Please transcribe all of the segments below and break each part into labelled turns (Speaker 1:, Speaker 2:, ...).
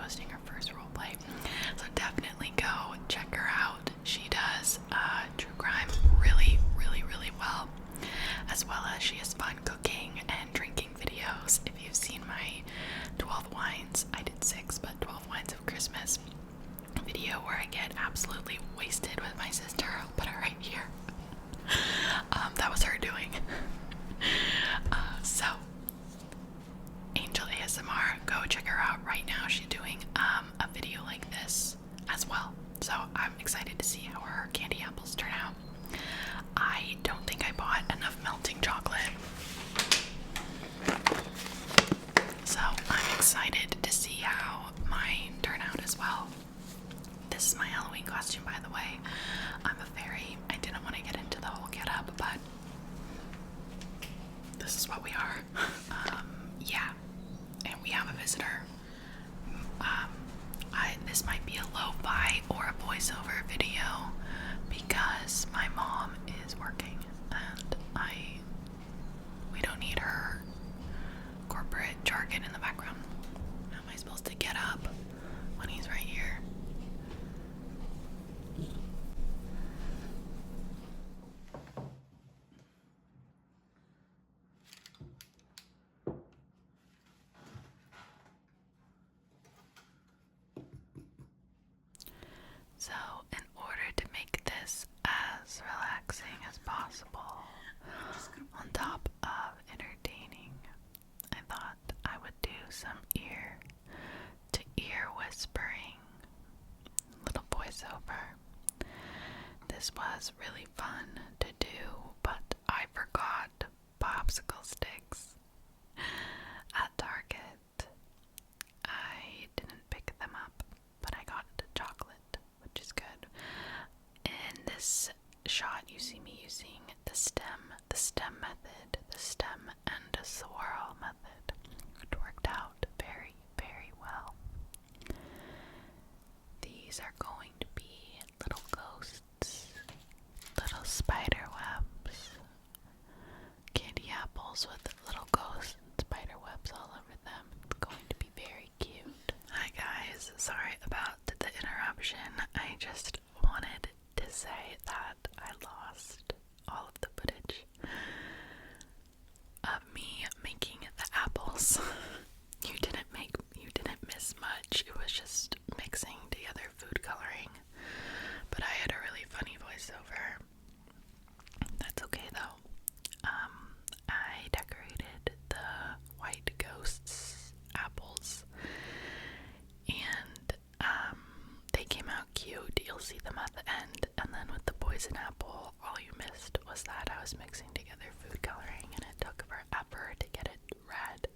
Speaker 1: posting her first roleplay. So definitely go check her out. She does true crime really, really, really well. As well as she has fun cooking and drinking videos. If you've seen my 12 wines, I did 6, but 12 wines of Christmas video where I get absolutely wasted with my sister. I'll put her right here. That was her doing. So Angel ASMR, go check her out right now. She's doing a video like this as well. So I'm excited to see how her candy apples turn out. I don't think I bought enough melting chocolate, so I'm excited to see how mine turn out as well. This is my Halloween costume, by the way. I didn't want to get into the whole get up, but this is what we are. Yeah, and we have a visitor. This might be a lo-fi or a voiceover video because my mom is working and we don't need her corporate jargon in the background. How am I supposed to get up when he's right here? So, in order to make this as relaxing as possible, on top of entertaining, I thought I would do some ear to ear whispering, little voiceover. This was really fun to do, but I forgot popsicle sticks at Target. I didn't pick them up, but I got chocolate, which is good. In this shot, you see me using the stem method, the stem and a swirl method. It worked out very, very well. These are going to be little ghosts, little spider webs, candy apples with little ghosts and spider webs all over them. It's going to be very cute. Hi guys, sorry about the interruption. I just wanted to say that I lost all of the footage of me making the apples. You didn't miss much. It was just mixing together food coloring. But I had a really funny voiceover. That's okay though. I decorated the white ghosts apples and they came out cute. You'll see them at the end. And then with the poison apple, all you missed was that I was mixing together food coloring and it took forever to get it red.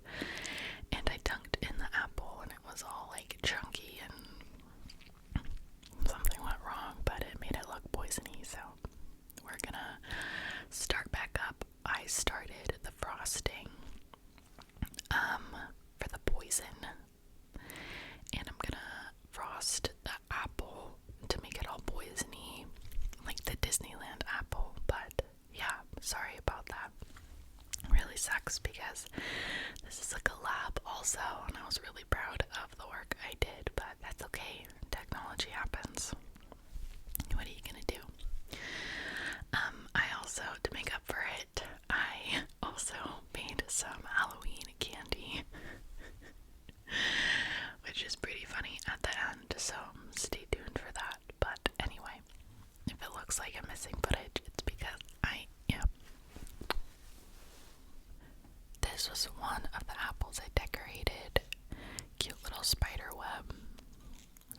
Speaker 1: And I dunked in the apple and it was all like chunky and something went wrong, but it made it look poisony. So we're gonna start back up. I started the frosting for the poison, and I'm gonna frost the apple to make it all poisony, like the Disneyland apple. But yeah, sorry about that. It really sucks because this is a collab also, and I was really proud of the work I did, but that's okay. Technology happens. What are you gonna do? I also, to make up for it, I also made some Halloween candy, which is pretty funny at the end, so stay tuned for that. But anyway, if it looks like I'm missing footage, it's because I am. This was one of the apples I decorated. Cute little spider web.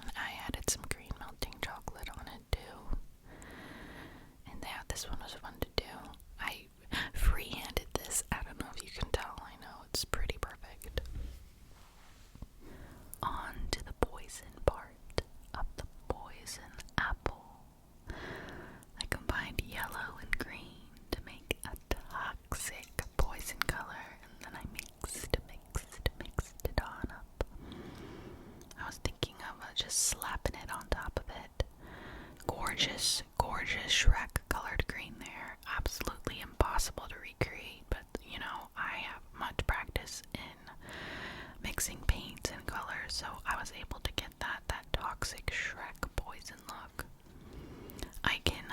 Speaker 1: And I added some green melting chocolate on it too. And yeah, this one was fun to do. I free-handed this. I don't know if you can tell. I know it's pretty perfect. On to the poison part of the poison apple. I combined yellow and green to make a toxic poison color, and then I mixed it on up. I was thinking of just slapping it on top of it. Gorgeous, gorgeous Shrek colored green there. Absolutely impossible to recreate, but you know, I have much practice in mixing paints and colors, So I was able to get that toxic Shrek poison look. I can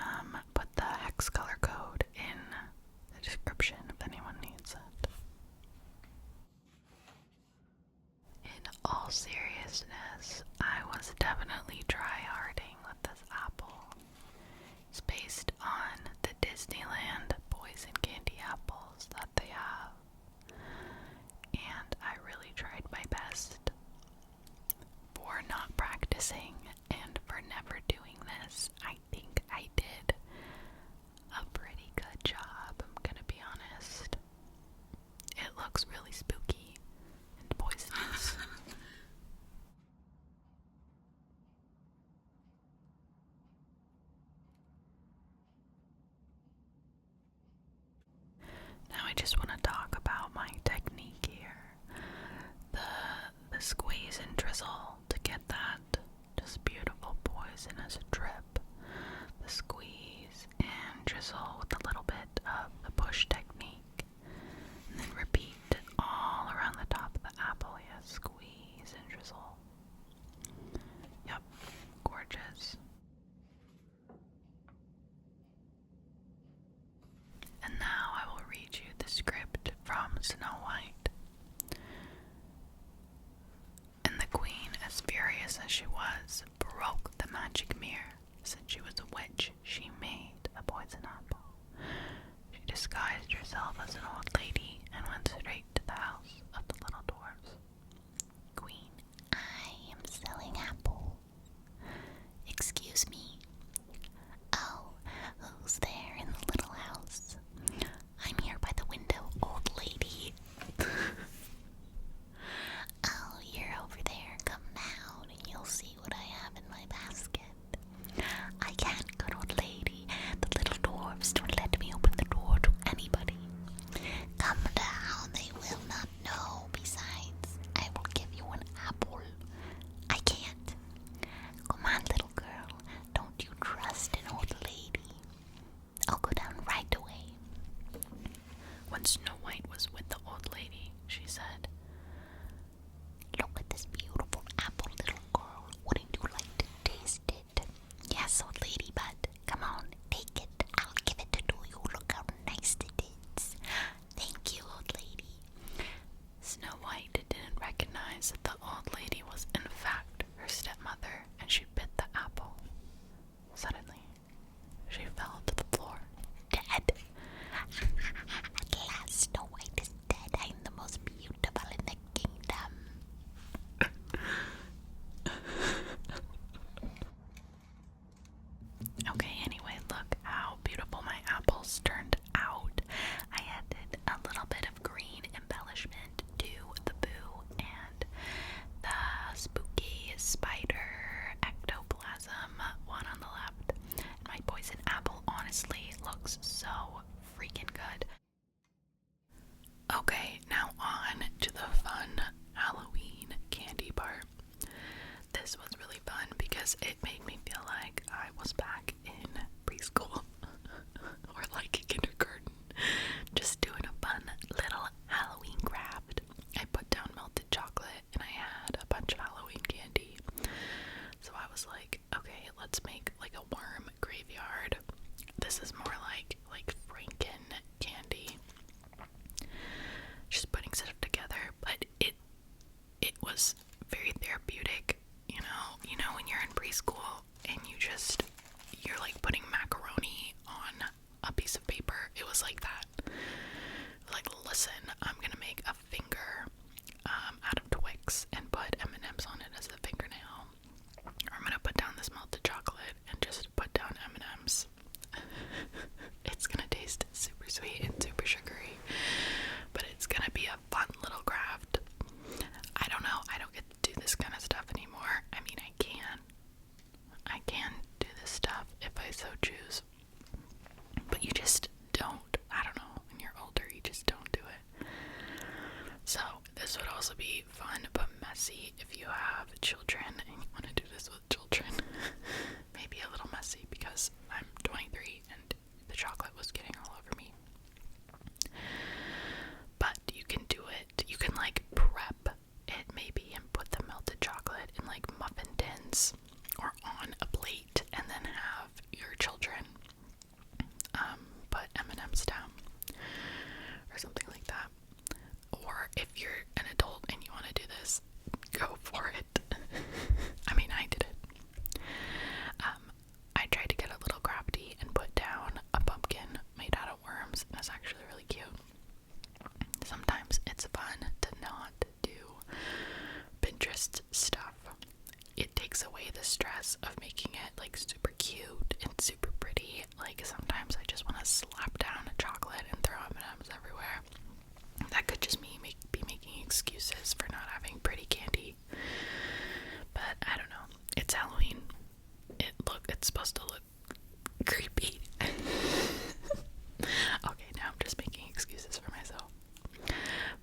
Speaker 1: put the hex color code in the description if anyone needs it. In all seriousness, I was definitely try-harding with this apple. It's based on the Disneyland poison candy apples that they have, and I really tried my best. For not practicing and for never doing this, I think I did a pretty good job, I'm gonna be honest. It looks really spooky and poisonous. Now I just want to talk about my technique here. The squeeze and drizzle to get that just beautiful poisonous drip. The squeeze and drizzle with a little bit of the push technique. And then repeat all around the top of the apple. Yeah, squeeze and drizzle. Yep, gorgeous. And now I will read you the script from Snow White. And the queen, as furious as she was, broke the magic mirror. Since she was a witch, she made a poison apple. She disguised herself as an old lady and went straight to the house of the little dwarfs. Queen, I am selling apple. Excuse me. Oh, who's there in the little house? I'm here by the window, old lady. Oh, you're over there. Come down and you'll see what I have in my basket. I can't, good old lady. The little dwarfs don't let me open the door to anybody. Come down, they will not know. Besides, I will give you an apple. I can't. Come on, little girl. Don't you trust an old lady? I'll go down right away. When Snow White was with the old lady, she said, Look at this beautiful apple, little girl. Wouldn't you like to taste it? Yes, old lady, but come on, take it. I'll give it to you. Look how nice it is. Thank you, old lady. Snow White didn't recognize that the old lady was in fact her stepmother, and she bit the apple. Suddenly, she fell to the floor, dead. At last, Snow White is dead. I'm the most beautiful in the kingdom. Okay, anyway, look how beautiful my apples turned out. I added a little bit of green embellishment to the boo and the spooky spider ectoplasm one on the left. And my poison apple honestly looks so freaking good. Okay, now on to the fun Halloween candy part. This was really fun because it made me feel like I was back in preschool or like kindergarten, just doing a fun little Halloween craft. I put down melted chocolate and I had a bunch of Halloween candy. So I was like, okay, let's make like a worm graveyard. This is more like Franken candy. Just putting stuff together, but it was very therapeutic. You know when you're in preschool and you're like putting macaroni on a piece of paper. It was like that. Like, listen, I'm gonna make a finger out of Twix and put M&Ms on it as a fingernail. Or I'm gonna put down this melted chocolate and just put down M&Ms. It's gonna taste super sweet and super sugary, but it's gonna be a fun little craft. I don't know, I don't get to do this kind of stuff anymore. I mean, I can do this stuff if I so choose, but you just don't. I don't know, when you're older you just don't do it. So this would also be fun but messy if you have children and you want to do this with children. Maybe a little messy because I'm 23 and the chocolate was getting all over me. But you can do it. You can like prep it maybe and put the melted chocolate excuses for not having pretty candy. But I don't know. It's Halloween. It's supposed to look creepy. Okay, now I'm just making excuses for myself.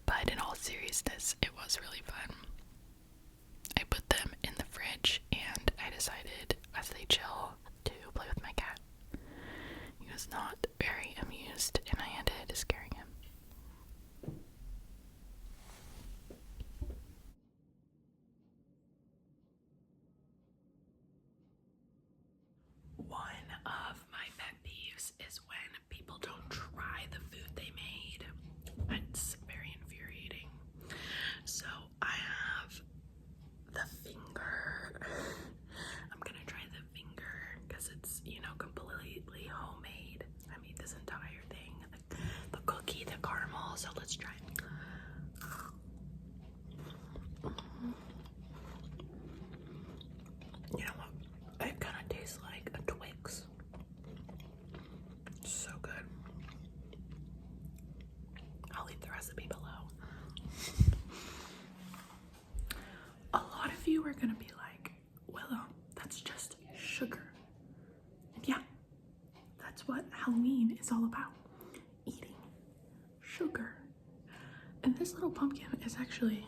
Speaker 1: But in all seriousness, it was really fun. I put them in the fridge and I decided as they chill to play with my cat. He was not very amused and I ended scaring him. One of my pet peeves is when people don't try the food they made. It's very infuriating. So I have the finger. I'm gonna try the finger because it's, you know, completely homemade. I made this entire thing. The cookie, the caramel. So let's try it. You know what? It kind of tastes like a Twix. So good. I'll leave the recipe below. A lot of you are gonna be like, Willow, that's just sugar. And yeah, that's what Halloween is all about. Eating sugar. And this little pumpkin is actually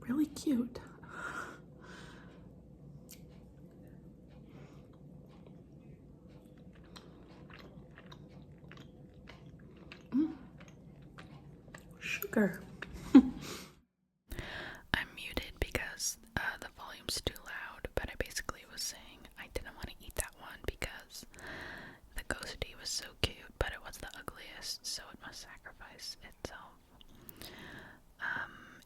Speaker 1: really cute. Sugar. I'm muted because the volume's too loud, but I basically was saying I didn't want to eat that one because the ghosty was so cute, but it was the ugliest, so it must sacrifice itself.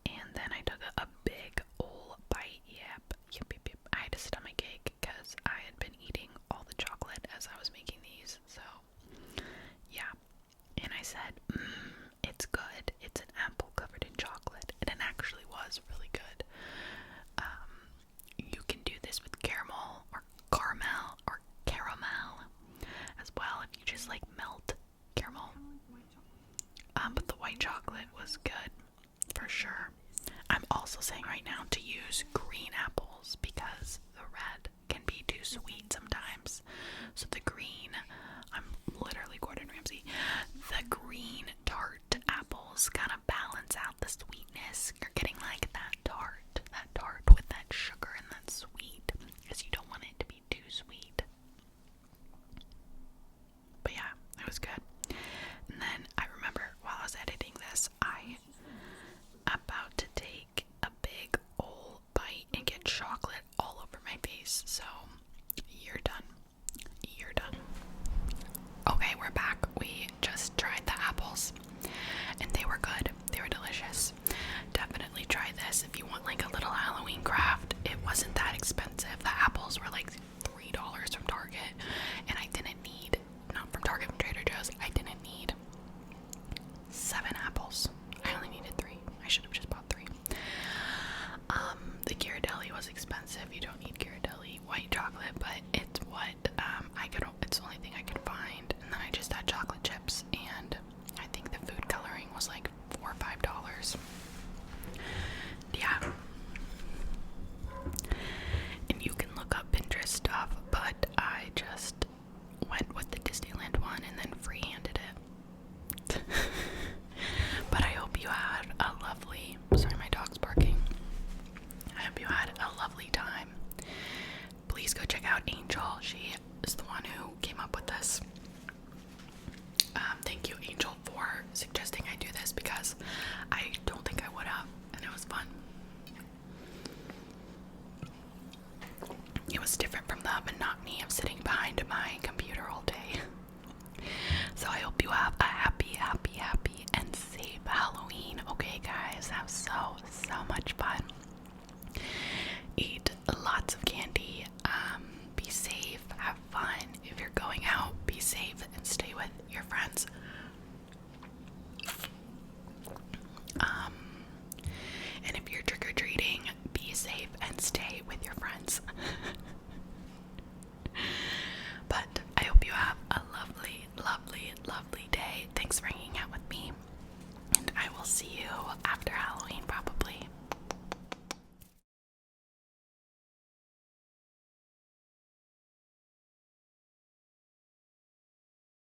Speaker 1: And then I took a big old bite. Yep. I had a stomach ache because I had been eating all the chocolate as I was making these, so yeah. And I said, it's good. It's an apple covered in chocolate. And it actually was really good. You can do this with caramel or caramel as well if you just like melt caramel. But the white chocolate was good for sure. I'm also saying right now to use green apples because the red can be too sweet sometimes. So the green, I'm literally Gordon Ramsay, the green tart apples kind of balance out the sweetness. You're getting like that tart with that sugar and that sweet, because you don't want it to be too sweet. But yeah, it was good. And then I remember while I was editing this, I about to take a big old bite and get chocolate all over my face. So you're done. You're done. Okay, we're back. We just tried the apples and they were good. They were delicious. Definitely try this if you want like a little Halloween craft. It wasn't that expensive. The apples were like $3 from Target, and I didn't need, not from Target, from Trader Joe's, I didn't need 7 apples. I only needed 3. I should have just bought 3. The Ghirardelli was expensive. You don't need Ghirardelli white chocolate, but it's what it's the only thing I could find. And then I just had chocolate chips, and I think the food coloring was like $4 or $5. Yeah. And you can look up Pinterest stuff, but I just went with the Disneyland one and then free-handed it. But I hope you had a lovely, sorry, my dog's barking. I hope you had a lovely time. Please go check out Angel. She is the one who came up with this. Thank you, Angel, for suggesting I do this because I don't think I would have, and it was fun. It was different from the monotony of sitting behind my computer